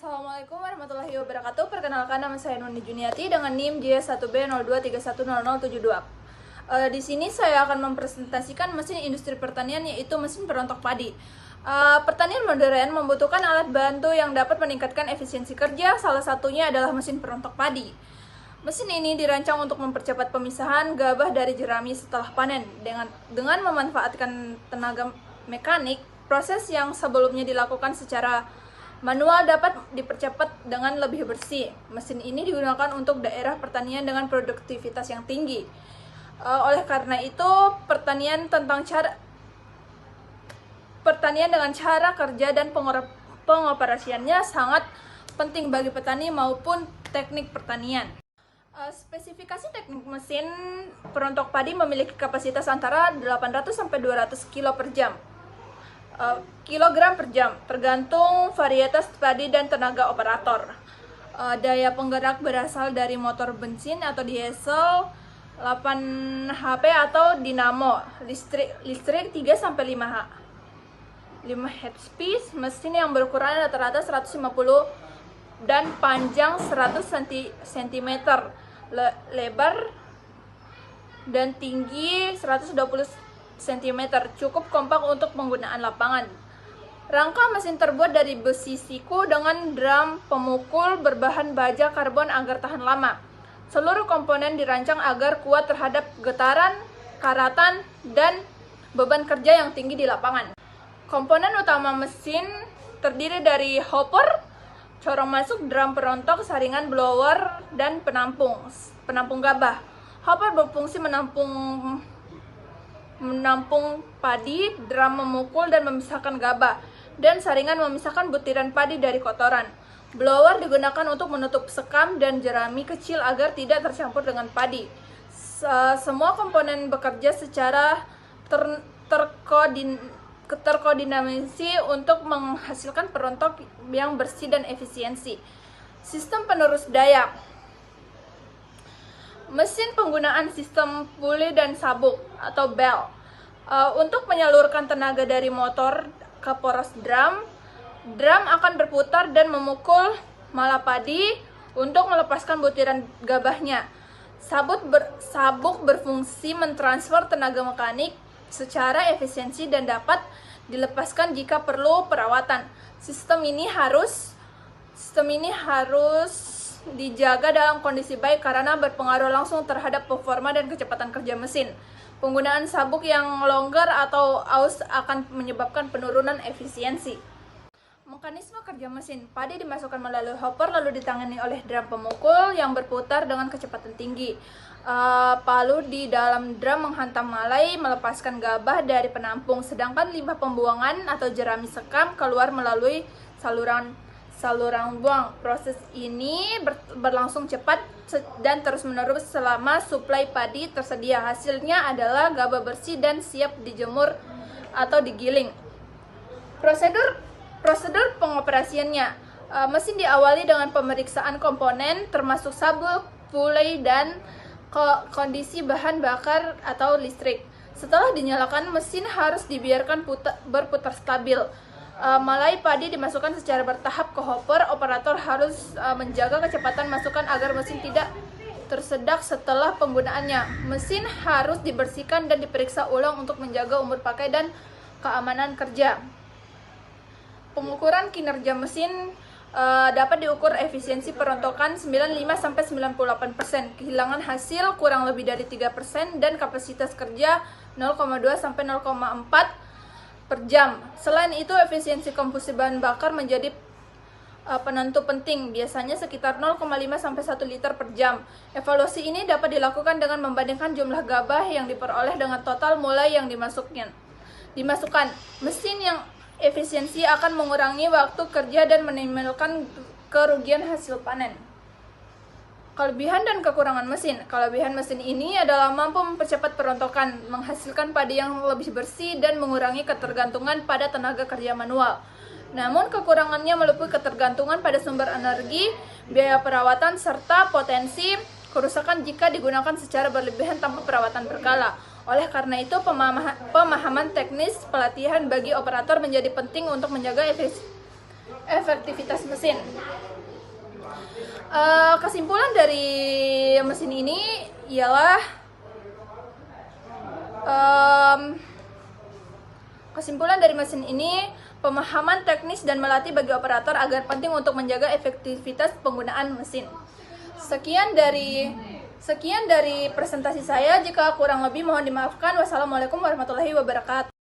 Assalamualaikum warahmatullahi wabarakatuh. Perkenalkan, nama saya Nuni Juniati dengan NIM J1B02310072. Di sini saya akan mempresentasikan mesin industri pertanian, yaitu mesin perontok padi. Pertanian modern membutuhkan alat bantu yang dapat meningkatkan efisiensi kerja. Salah satunya adalah mesin perontok padi. Mesin ini dirancang untuk mempercepat pemisahan gabah dari jerami setelah panen. Dengan memanfaatkan tenaga mekanik, proses yang sebelumnya dilakukan secara manual dapat dipercepat dengan lebih bersih. Mesin ini digunakan untuk daerah pertanian dengan produktivitas yang tinggi. Oleh karena itu, pertanian dengan cara kerja dan pengoperasiannya sangat penting bagi petani maupun teknik pertanian. Spesifikasi teknik mesin perontok padi memiliki kapasitas antara 800 sampai 200 kilogram per jam, tergantung varietas padi dan tenaga operator. Daya penggerak berasal dari motor bensin atau diesel, 8 HP atau dinamo, listrik 3 sampai 5 HP, mesin yang berukuran rata-rata 150 dan panjang 100 cm, lebar dan tinggi 120 cm, cukup kompak untuk penggunaan lapangan. Rangka mesin terbuat dari besi siku dengan drum pemukul berbahan baja karbon agar tahan lama. Seluruh komponen dirancang agar kuat terhadap getaran, karatan, dan beban kerja yang tinggi di lapangan. Komponen utama mesin terdiri dari hopper, corong masuk, drum perontok, saringan, blower, dan penampung gabah. Hopper berfungsi menampung padi, drum memukul dan memisahkan gabah, dan saringan memisahkan butiran padi dari kotoran. Blower digunakan untuk menutup sekam dan jerami kecil agar tidak tercampur dengan padi. Semua komponen bekerja secara terkoordinasi untuk menghasilkan perontok yang bersih dan efisiensi. Sistem penerus daya. Mesin penggunaan sistem puli dan sabuk atau bel. Untuk menyalurkan tenaga dari motor ke poros drum akan berputar dan memukul mala padi untuk melepaskan butiran gabahnya. Sabuk berfungsi mentransfer tenaga mekanik secara efisiensi dan dapat dilepaskan jika perlu perawatan. Sistem ini harus dijaga dalam kondisi baik karena berpengaruh langsung terhadap performa dan kecepatan kerja mesin. Penggunaan sabuk yang longgar atau aus akan menyebabkan penurunan efisiensi. Mekanisme kerja mesin. Padi dimasukkan melalui hopper lalu ditangani oleh drum pemukul yang berputar dengan kecepatan tinggi. Palu di dalam drum menghantam malai melepaskan gabah dari penampung, sedangkan limbah pembuangan atau jerami sekam keluar melalui saluran buang. Proses ini berlangsung cepat dan terus-menerus selama suplai padi tersedia. Hasilnya adalah gabah bersih dan siap dijemur atau digiling. Prosedur pengoperasiannya. Mesin diawali dengan pemeriksaan komponen termasuk sabuk, puli, dan kondisi bahan bakar atau listrik. Setelah dinyalakan, mesin harus dibiarkan berputar stabil. Malai padi dimasukkan secara bertahap ke hopper. Operator harus menjaga kecepatan masukan agar mesin tidak tersedak setelah penggunaannya. Mesin harus dibersihkan dan diperiksa ulang untuk menjaga umur pakai dan keamanan kerja. Pengukuran kinerja mesin dapat diukur efisiensi perontokan 95-98%, kehilangan hasil kurang lebih dari 3%, dan kapasitas kerja 0,2-0,4 per jam. Selain itu, efisiensi kombusti bahan bakar menjadi penentu penting, biasanya sekitar 0,5-1 liter per jam. Evaluasi ini dapat dilakukan dengan membandingkan jumlah gabah yang diperoleh dengan total mulai yang dimasukkan. Mesin yang efisiensi akan mengurangi waktu kerja dan menimbulkan kerugian hasil panen. Kelebihan dan kekurangan mesin. Kelebihan mesin ini adalah mampu mempercepat perontokan, menghasilkan padi yang lebih bersih, dan mengurangi ketergantungan pada tenaga kerja manual. Namun kekurangannya meliputi ketergantungan pada sumber energi, biaya perawatan, serta potensi kerusakan jika digunakan secara berlebihan tanpa perawatan berkala. Oleh karena itu, pemahaman teknis pelatihan bagi operator menjadi penting untuk menjaga efektivitas mesin. Kesimpulan dari mesin ini ialah pemahaman teknis dan melatih bagi operator agar penting untuk menjaga efektivitas penggunaan mesin. Sekian dari presentasi saya. Jika kurang lebih mohon dimaafkan. Wassalamualaikum warahmatullahi wabarakatuh.